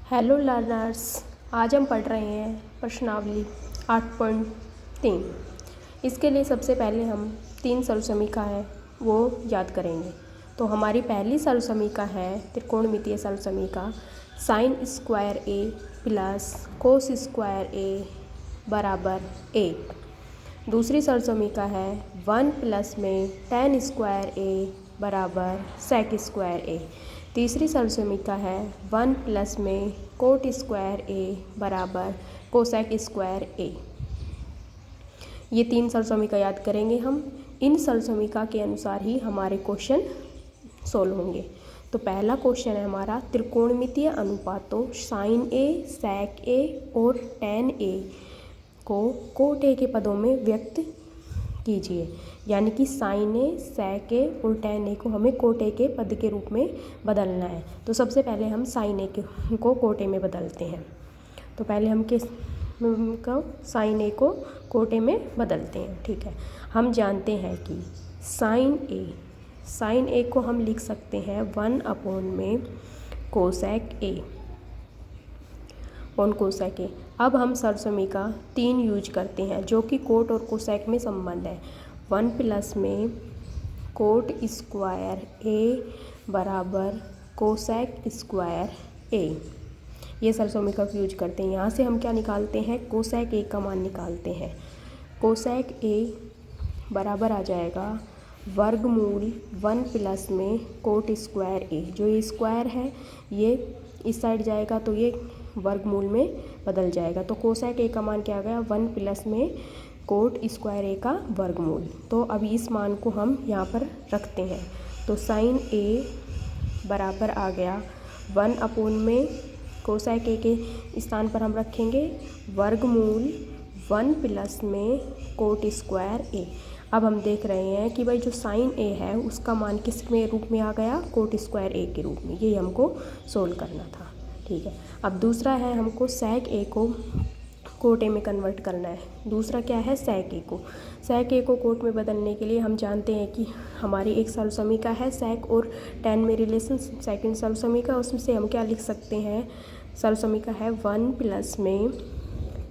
Hello learners, आज हम पढ़ रहे हैं प्रश्नावली 8.3। इसके लिए सबसे पहले हम 3 सरलसमीका है वो याद करेंगे। तो हमारी पहली सरलसमीका है त्रिकोणमितीय सरलसमीका साइन स्क्वायर ए प्लस कोस स्क्वायर ए बराबर 1। दूसरी सरलसमीका है 1 प्लस में tan स्क्वायर ए बराबर सेक स्क्वायर ए। तीसरी सरलसमीका है 1 प्लस में कोट स्क्वायर ए बराबर कोसेक स्क्वायर ए। ये 3 सरलसमीका याद करेंगे हम। इन सरलसमीका के अनुसार ही हमारे क्वेश्चन सोल्व होंगे। तो पहला क्वेश्चन है हमारा त्रिकोणमितीय अनुपातों साइन ए, सेक ए और टैन ए को कोट ए के पदों में व्यक्त कीजिए। यानी कि साइन ए, सेक ए और टैन ए को हमें कोट ए के पद के रूप में बदलना है। तो सबसे पहले हम साइन ए को कोट ए में बदलते हैं। तो पहले हम साइन ए को कोट ए में बदलते हैं। ठीक है, हम जानते हैं कि साइन ए को हम लिख सकते हैं 1 में कोसेक ए ऑन कोसेक ए। अब हम सरलसमीका 3 यूज करते हैं जो कि कोट और कोसेक में संबंध है। 1 प्लस में कोट स्क्वायर ए बराबर कोसेक स्क्वायर ए। ये सरलसमीका को यूज करते हैं। यहाँ से हम क्या निकालते हैं, कोसेक ए का मान निकालते हैं। कोसेक ए बराबर आ जाएगा वर्गमूल 1 प्लस में कोट स्क्वायर ए। जो ये स्क्वायर है ये इस साइड जाएगा तो ये वर्गमूल में बदल जाएगा। तो कोसेक ए का मान क्या आ गया, 1 प्लस में कोट स्क्वायर ए का वर्गमूल। तो अभी इस मान को हम यहाँ पर रखते हैं। तो साइन ए बराबर आ गया 1 में कोसेक ए के स्थान पर हम रखेंगे वर्गमूल 1 प्लस में कोट स्क्वायर ए। अब हम देख रहे हैं कि भाई जो साइन ए है उसका मान किस में रूप में आ गया, कोट स्क्वायर ए के रूप में। ये हमको सोल्व करना था। ठीक है, अब दूसरा है हमको सेक ए को कोट ए में कन्वर्ट करना है। दूसरा क्या है, सेक ए को कोट में बदलने के लिए हम जानते हैं कि हमारी एक सरलसमीका है सेक और टैन में रिलेशन, सेकंड सरलसमीका, उसमें से हम क्या लिख सकते हैं, सरलसमीका है 1 प्लस में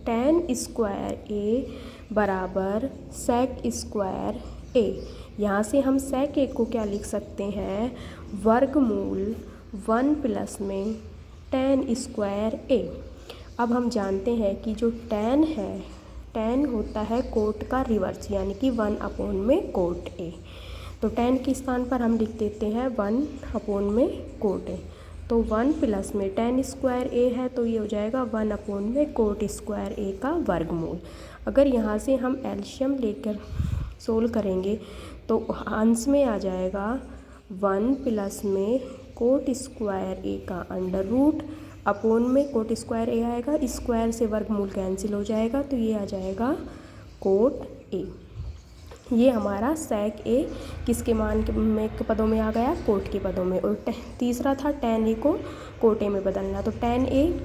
टैन स्क्वायर ए बराबर सेक स्क्वायर ए। यहाँ से हम सेक ए को क्या लिख सकते हैं, वर्गमूल 1 प्लस में टैन स्क्वायर ए। अब हम जानते हैं कि जो टैन है, टैन होता है कोट का रिवर्स, यानी कि 1 में कोट ए। तो टैन के स्थान पर हम लिख देते हैं 1 में कोट ए। तो 1 प्लस में टैन स्क्वायर ए है तो ये हो जाएगा 1 में कोट स्क्वायर ए का वर्गमूल। अगर यहाँ से हम एलशियम लेकर सोल्व करेंगे तो अंश में आ जाएगा 1 प्लस में कोट स्क्वायर ए का अंडर रूट अपोन में कोट स्क्वायर ए आएगा, स्क्वायर से वर्गमूल कैंसिल हो जाएगा तो ये आ जाएगा कोट ए। ये हमारा सेक ए किसके मान के पदों में आ गया, कोट के पदों में। और तीसरा था टैन ए को कोट ए में बदलना। तो टैन ए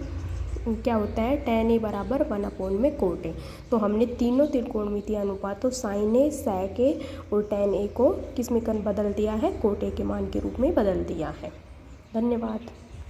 क्या होता है, टैन ए बराबर 1 में कोट ए। तो हमने तीनों त्रिकोणमितीय अनुपातों साइन ए, सेक ए और टैन ए को किस में बदल दिया है, कोट ए के मान के रूप में बदल दिया है। धन्यवाद।